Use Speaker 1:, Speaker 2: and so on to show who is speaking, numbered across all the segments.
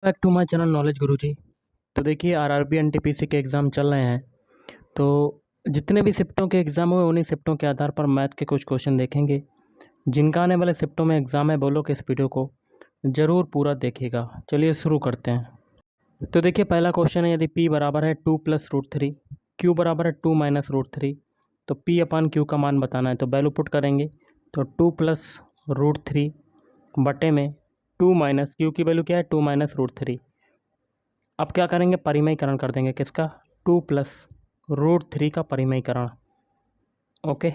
Speaker 1: Back to my channel knowledge Guruji. तो देखिए RRB NTPC के एग्ज़ाम चल रहे हैं। तो जितने भी शिफ्टों के एग्ज़ाम हुए उन्हीं शिफ्टों के आधार पर मैथ के कुछ क्वेश्चन देखेंगे। जिनका आने वाले शिफ्टों में एग्ज़ाम है वो लोग इस वीडियो को ज़रूर पूरा देखिएगा। चलिए शुरू करते हैं। तो देखिए पहला क्वेश्चन है, यदि p बराबर है 2+√3, q बराबर है 2-√3, तो p अपान q का मान बताना है। तो वैल्यू पुट करेंगे तो 2+√3 बटे में 2 माइनस क्यू की वैल्यू क्या है 2-√3। अब क्या करेंगे, परिमयीकरण कर देंगे किसका, 2+√3 का परिमयीकरण। ओके,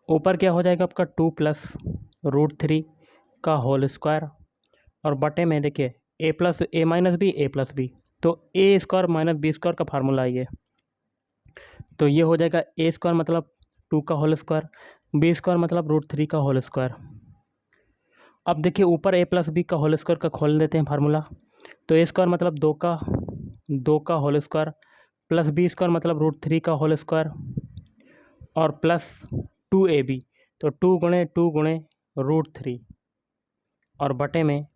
Speaker 1: ऊपर क्या हो जाएगा आपका 2+√3 का होल स्क्वायर और बटे में देखिए a+a-b, तो ए स्क्वायर माइनस बी स्क्वायर का फार्मूला है ये। तो ये हो जाएगा ए स्क्वायर मतलब 2 का होल स्क्वायर, बी स्क्वायर मतलब √3 का होल स्क्वायर। अब देखिए ऊपर a+b का होल स्क्वायर का खोल देते हैं फार्मूला। तो ए स्क्वायर मतलब 2 का whole square plus b square मतलब √3 का होल स्क्वायर और प्लस 2ab, तो 2 गुणे √3 और बटे में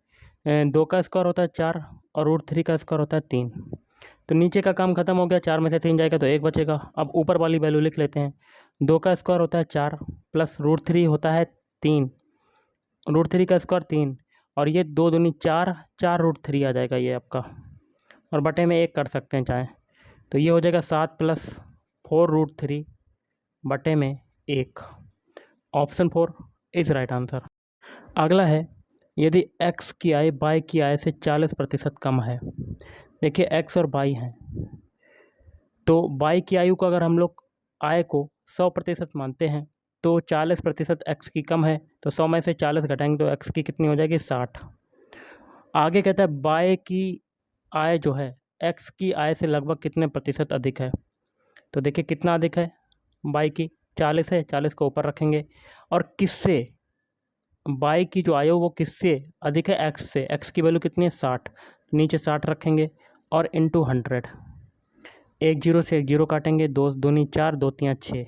Speaker 1: 2 का स्क्वायर होता है 4 और √3 का स्क्वायर होता है 3। तो नीचे का काम खत्म हो गया, 4 में से 3 जाएगा तो 1 बचेगा। अब ऊपर वाली वैल्यू लिख लेते हैं। 2 का स्क्वायर होता है 4 प्लस √3 होता है 3, √3 का स्क्वायर 3 और ये 2 दूनी 4, 4 √3 आ जाएगा ये आपका, और बटे में 1 कर सकते हैं चाहे। तो ये हो जाएगा 7 + 4√3 बटे में 1। Option 4 is right answer. अगला है, यदि x की आय y की आय से 40% कम है। देखिए x और y हैं, तो y की आयु को अगर हम लोग आय को 100% मानते हैं तो 40% x की कम है, तो 100 में से 40 घटाएंगे तो x की कितनी हो जाएगी 60। आगे कहता है y की आय जो है x की आय से लगभग कितने प्रतिशत अधिक है। तो देखिए कितना अधिक है, y की 40 है, 40 को ऊपर रखेंगे और किससे, y की जो आयु वो किससे अधिक है, x से। x की वैल्यू कितनी है 60, नीचे 60 रखेंगे और इंटू 100। एक जीरो से एक जीरो काटेंगे, 2 दूनी 4, 2 तियाँ 6।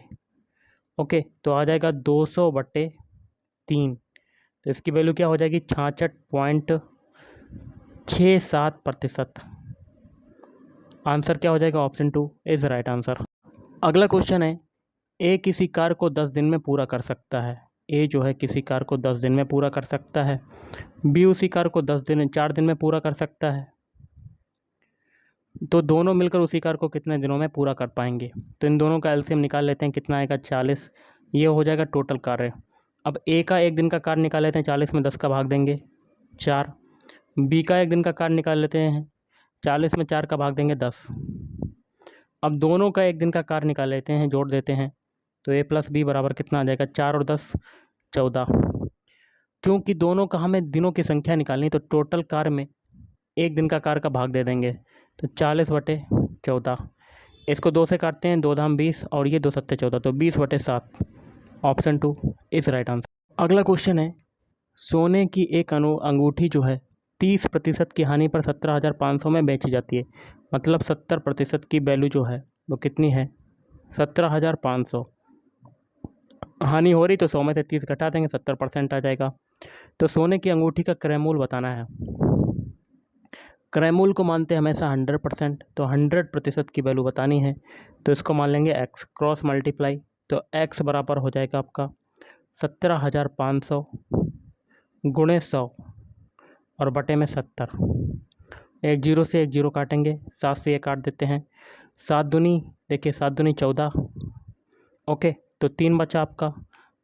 Speaker 1: ओके, तो आ जाएगा 200/3। तो इसकी वैल्यू क्या हो जाएगी 66.67%। आंसर क्या हो जाएगा, ऑप्शन 2 इज़ राइट आंसर। अगला क्वेश्चन है, ए किसी कार्य को 10 दिन में पूरा कर सकता है। ए जो है किसी कार्य को 10 दिन में पूरा कर सकता है, बी उसी कार्य को 4 दिन में पूरा कर सकता है। तो दोनों मिलकर उसी कार्य को कितने दिनों में पूरा कर पाएंगे। तो इन दोनों का एलसीएम निकाल लेते हैं, कितना आएगा 40। ये हो जाएगा टोटल कार्य। अब ए का 1 दिन का कार्य निकाल लेते हैं, 40 में 10 का भाग देंगे 4। बी का 1 दिन का कार्य निकाल लेते हैं, 40 में 4 का भाग देंगे 10। अब दोनों का 1 दिन का कार्य निकाल लेते हैं, जोड़ देते हैं, तो a + b बराबर कितना आ जाएगा 4 और 10 14। चूँकि दोनों का हमें दिनों की संख्या निकालनी, तो टोटल कार्य में 1 दिन का कार्य का भाग दे देंगे, तो 40/14। इसको 2 से काटते हैं, 2 धाम 20 और ये 2 सत्ते 14, तो 20/7। Option 2 is right answer. अगला क्वेश्चन है, सोने की एक अंगूठी जो है 30% की हानि पर 17,500 में बेची जाती है। मतलब 70% की वैल्यू जो है वो कितनी है 17,500। हानि हो रही तो 100 में से 30 घटा देंगे, 70% आ जाएगा। तो सोने की अंगूठी का क्रय मूल्य बताना है। क्रय मूल्य को मानते हैं हमेशा 100%, तो 100% की वैल्यू बतानी है। तो इसको मान लेंगे x, क्रॉस मल्टीप्लाई, तो x बराबर हो जाएगा आपका 17,500 गुणे 100 और बटे में 70। एक जीरो से एक जीरो काटेंगे, 7 से ये काट देते हैं, 7 दूनी देखिए 7 दूनी 14। ओके, तो 3 बचा आपका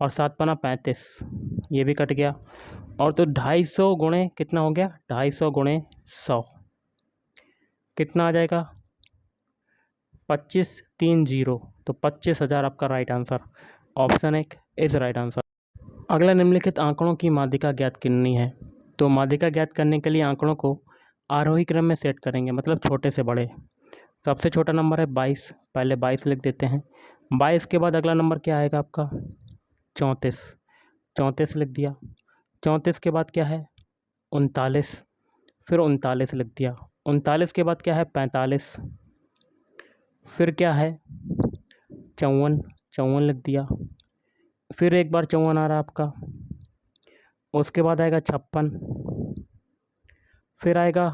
Speaker 1: और 7 पना 35, ये भी कट गया। और तो 250 गुणे कितना हो गया, 250 गुणे 100 कितना आ जाएगा 2530, तो 25,000 आपका right answer. Option 1 is right answer. अगला, निम्नलिखित आंकड़ों की माध्यिका ज्ञात करनी है। तो माध्यिका ज्ञात करने के लिए आंकड़ों को आरोही क्रम में सेट करेंगे, मतलब छोटे से बड़े। सबसे छोटा नंबर है 22, पहले 22 लिख देते हैं। 22 के बाद अगला नंबर क्या आएगा आपका 34, 34 लिख दिया। 34 के बाद क्या है 39, फिर 39 लिख दिया। 39 के बाद क्या है 45, फिर क्या है 54, 54 लिख दिया। फिर एक बार 54 आ रहा है आपका, उसके बाद आएगा 56, फिर आएगा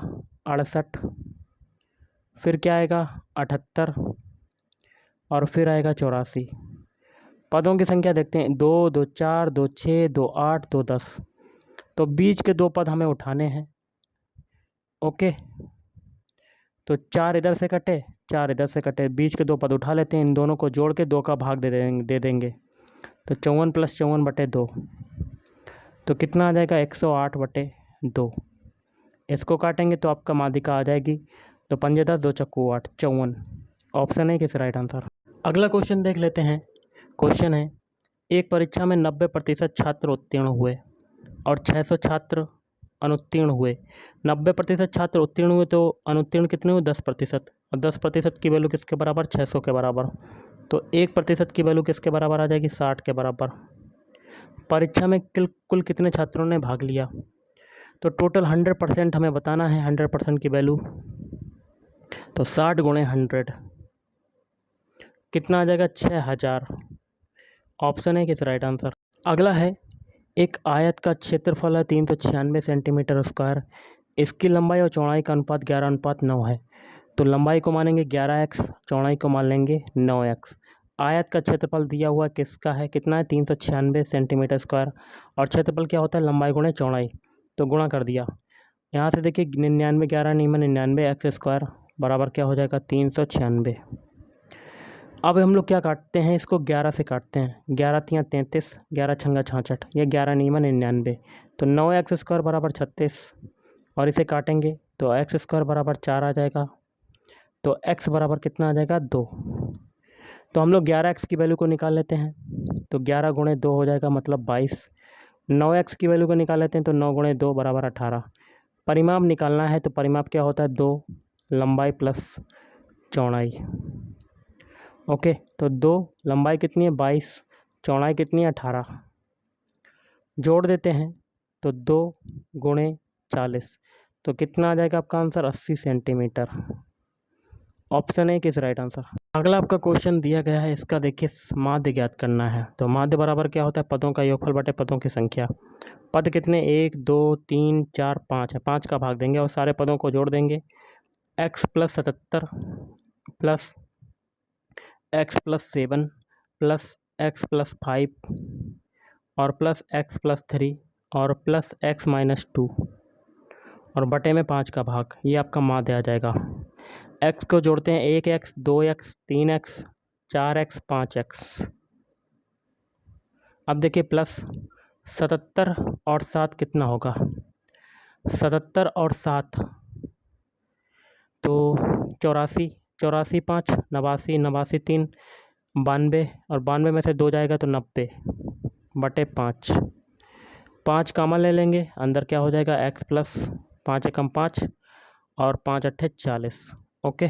Speaker 1: 68, फिर क्या आएगा 78, और फिर आएगा 84। पदों की संख्या देखते हैं, 2, 2, 4, 2, 6, 2, 8, 2, 10। तो बीच के 2 पद हमें उठाने हैं। ओके, तो 4 इधर से कटे, 4 इधर से कटे, बीच के 2 पद उठा लेते हैं। इन दोनों को जोड़ के 2 का भाग दे देंगे। तो 54 + 54/2, तो कितना आ जाएगा 108/2। इसको काटेंगे तो आपका माध्यिका आ जाएगी। तो 5 10 2 चक्कू 8, 54 ऑप्शन है किस राइट आंसर। अगला क्वेश्चन देख लेते हैं। क्वेश्चन है, एक परीक्षा में 90% छात्र उत्तीर्ण हुए और 600 छात्र अनुत्तीर्ण हुए। 90% छात्र उत्तीर्ण हुए तो अनुत्तीर्ण कितने हुए 10%, और 10% की वैल्यू किसके बराबर 600 के बराबर। तो 1% की वैल्यू किसके बराबर आ जाएगी 60 के बराबर। परीक्षा में कुल कितने छात्रों ने भाग लिया, तो टोटल 100% हमें बताना है 100% की वैल्यू। तो 60 × 100 कितना आ जाएगा 6000। ऑप्शन है किस राइट आंसर। अगला है, एक आयत का क्षेत्रफल है 396 सेंटीमीटर स्क्वायर। इसकी लंबाई और चौड़ाई का अनुपात 11:9 है। तो लंबाई को मानेंगे 11x, चौड़ाई को मान लेंगे 9x। आयत का क्षेत्रफल दिया हुआ किसका है, कितना है 396 सेंटीमीटर स्क्वायर, और क्षेत्रफल क्या होता है लंबाई गुणे चौड़ाई, तो गुणा कर दिया। यहाँ से देखिए 99 11 99 x स्क्वायर बराबर क्या हो जाएगा 396। अब हम लोग क्या काटते हैं, इसको 11 से काटते हैं। 11 × 33, 11 × 6 = 66, ये 11 × 99। तो 9x स्क्वायर बराबर 36, और इसे काटेंगे तो x स्क्वायर बराबर 4 आ जाएगा। तो x बराबर कितना आ जाएगा 2। तो हम लोग 11x की वैल्यू को निकाल लेते हैं। तो 11 × 2 हो जाएगा मतलब 22। 9x की वैल्यू को निकाल लेते हैं, तो 9 × 2 बराबर 18। परिमाप निकालना है, तो परिमाप क्या होता है 2 लंबाई प्लस चौड़ाई। ओके, तो 2 लंबाई कितनी है 22, चौड़ाई कितनी है 18। जोड़ देते हैं तो 2 × 40, तो कितना आ जाएगा आपका आंसर 80 सेंटीमीटर। ऑप्शन है किस राइट आंसर। अगला आपका क्वेश्चन दिया गया है, इसका देखिए माध्य ज्ञात करना है। तो माध्य बराबर क्या होता है पदों का योगफल बटे पदों की संख्या। पद कितने 1 2 3 4 5 है, 5 का भाग देंगे और सारे पदों को जोड़ देंगे। x + 77 plus x + 7 plus x + 5 और प्लस x + 3 और प्लस x - 2 और बटे में 5 का भाग, ये आपका माध्य आ जाएगा। x को जोड़ते हैं 1x 2x 3x 4x 5x। अब देखिए प्लस 77 और 7 कितना होगा 77 और 7 तो 84, 84 5 89, 89 3 92 और 92 में से 2 जाएगा तो 90 बटे 5। 5 कामन ले लेंगे, अंदर क्या हो जाएगा x प्लस 5 एकम 5 और 5 अट्ठे 40। ओके,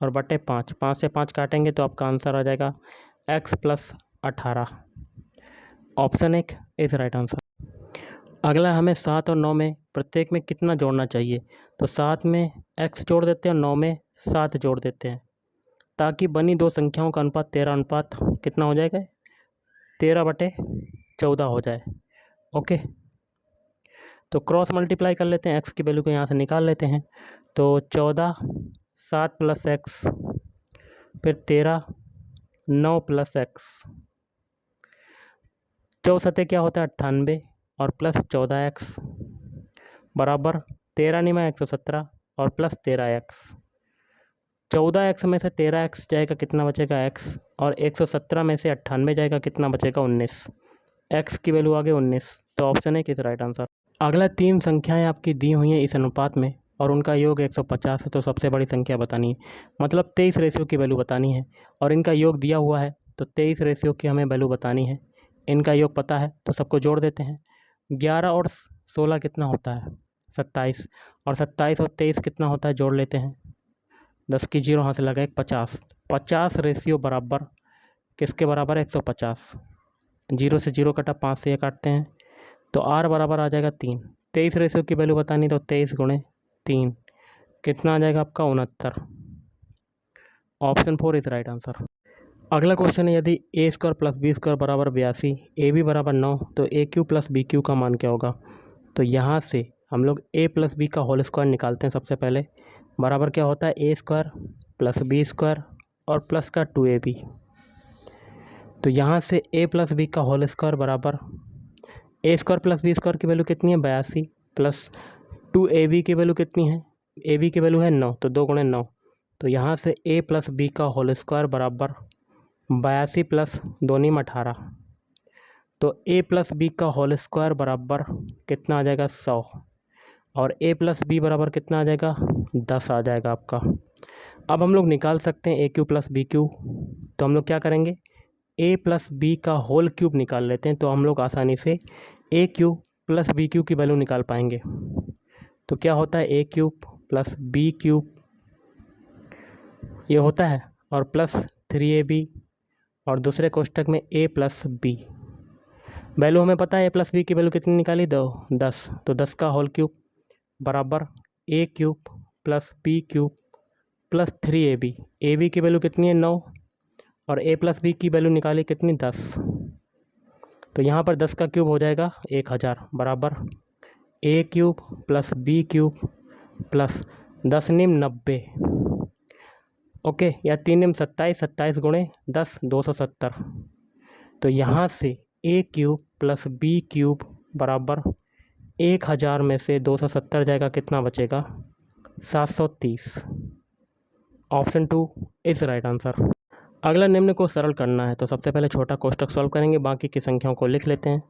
Speaker 1: और बटे 5, 5 से 5 काटेंगे तो आपका आंसर आ जाएगा x + 18। Option 1 is right answer. अगला हमें 7 और 9 में प्रत्येक में कितना जोड़ना चाहिए। तो 7 में x जोड़ देते हैं और 9 में 7 जोड़ देते हैं, ताकि बनी दो संख्याओं का अनुपात 13 कितना हो जाएगा 13/14 हो जाए। ओके, तो क्रॉस मल्टीप्लाई कर लेते हैं, x की वैल्यू को यहाँ से निकाल लेते हैं। तो 14 7 + x फिर 13 9 + x, 64 क्या होता है 98 और प्लस 14x बराबर 13 × 9 = 117 और प्लस 13x। 14x में से 13x जाएगा कितना बचेगा x, और 117 में से 98 जाएगा कितना बचेगा 19। x की वैल्यू आ गई 19, तो ऑप्शन है किस राइट आंसर। अगला 3 संख्याएं आपकी दी हुई हैं इस अनुपात में और उनका योग 150 है, तो सबसे बड़ी संख्या बतानी है, मतलब 23 रेशियो की वैल्यू बतानी है। और इनका योग दिया हुआ है तो 23 रेशियो की हमें वैल्यू बतानी है। इनका योग पता है तो सबको जोड़ देते हैं। 11 और 16 कितना होता है 27, और 27 और 23 कितना होता है जोड़ लेते हैं। 10 की 0 हाथ से लगा 50, 50 रेशियो बराबर किसके बराबर है 150। 0 से 0 कटा, 5 से 1 काटते हैं तो r बराबर आ जाएगा 3। 23 रेशियो की वैल्यू बतानी तो 23 × 3 कितना आ जाएगा आपका 69। Option 4 is right answer. अगला क्वेश्चन है, यदि a² + b² बराबर 82, ab बराबर 9, तो aq + bq का मान क्या होगा। तो यहाँ से हम लोग a प्लस बी का होल स्क्वायर निकालते हैं सबसे पहले। बराबर क्या होता है, ए स्क्वायर प्लस बी स्क्वायर और प्लस का 2ab। तो यहाँ से a प्लस बी का होल स्क्वायर बराबर ए स्क्वायर प्लस बी स्क्वायर की वैल्यू कितनी है 82, प्लस 2ab की वैल्यू कितनी है, ab की वैल्यू है 9, तो 2 गुणे 9। तो यहाँ से a प्लस बी का होल स्क्वायर बराबर 82 प्लस 2 नीम 18। तो a प्लस बी का होल स्क्वायर बराबर कितना आ जाएगा 100, और a प्लस बी बराबर कितना आ जाएगा 10 आ जाएगा आपका। अब हम लोग निकाल सकते हैं a cube plus b cube. तो हम लोग क्या करेंगे, a प्लस बी का होल क्यूब निकाल लेते हैं, तो हम लोग आसानी से a cube plus b cube की वैल्यू निकाल पाएंगे। तो क्या होता है, a cube plus b cube ये होता है, और प्लस 3ab, और दूसरे कोष्टक में a प्लस बी। वैल्यू हमें पता है, a प्लस बी की वैल्यू कितनी निकाली, 10। तो 10 का होल क्यूब बराबर a cube plus b cube plus 3ab। ab की वैल्यू कितनी है 9, और a प्लस बी की वैल्यू निकाली कितनी 10। तो यहाँ पर 10 का क्यूब हो जाएगा 1000 बराबर a cube plus b cube plus 10 निम 90। ओके, या 3 निम 27, 27 गुणे 10 270। तो यहाँ से a cube plus b cube बराबर 1000 में से 270 जाएगा, कितना बचेगा 730। Option 2 is right answer. अगला निम्न को सरल करना है, तो सबसे पहले छोटा कोष्टक सॉल्व करेंगे, बाकी की संख्याओं को लिख लेते हैं।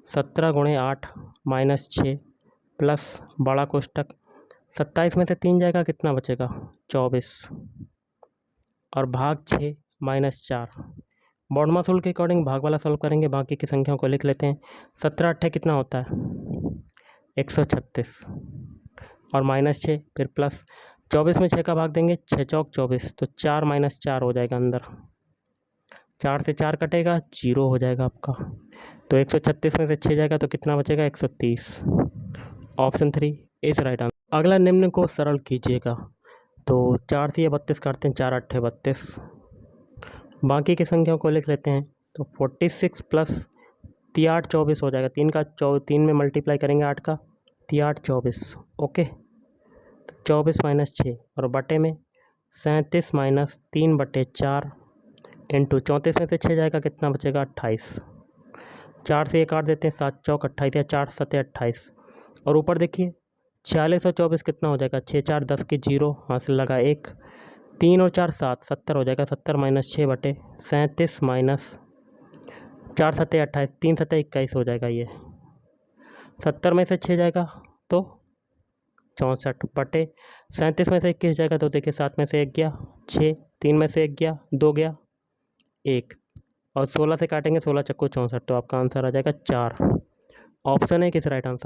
Speaker 1: 17 गुणे 8 माइनस 6 प्लस बड़ा कोष्टक 27 में से 3 जाएगा, कितना बचेगा 24, और भाग 6 माइनस 4। बॉड मास रूल के अकॉर्डिंग भाग वाला सॉल्व करेंगे, बाकी की संख्याओं को लिख लेते हैं। 17 8 कितना होता है 136, और माइनस 6 फिर प्लस 24 में 6 का भाग देंगे, 6 चौक 24, तो 4 माइनस 4 हो जाएगा अंदर। 4 से 4 कटेगा, 0 हो जाएगा आपका। तो 136 में से 6 जाएगा, तो कितना बचेगा 130। Option 3 is right answer. अगला निम्न को सरल कीजिएगा, तो 4 से 32 काटते हैं, 4 8 32। बाकी की संख्याओं को लिख लेते हैं। तो 46 प्लस 3 8 24 हो जाएगा। 3 में मल्टीप्लाई करेंगे 8 का, 3 8 24। ओके, तो 24 माइनस 6, और बटे में 37 माइनस 3/4 इंटू 34 में से 6 जाएगा, कितना बचेगा 28। 4 से 1 काट देते हैं, 7 चौक 28 या 4 7 28। और ऊपर देखिए 46 और 24 कितना हो जाएगा, 6 4 10 की 0 हासिल लगा 1, 3 और 4 7 70 हो जाएगा। 70 माइनस 6/37 माइनस 4 7 28, 3 7 21 हो जाएगा। ये 70 में से 6 जाएगा तो 64/37 में से 21 जाएगा, तो देखिए 7 में से 1 गया 6, 3 में से 1 गया 2 गया 1, और 16 से काटेंगे 16 चक्कू 64, तो आपका आंसर आ जाएगा 4। ऑप्शन है किस राइट आंसर।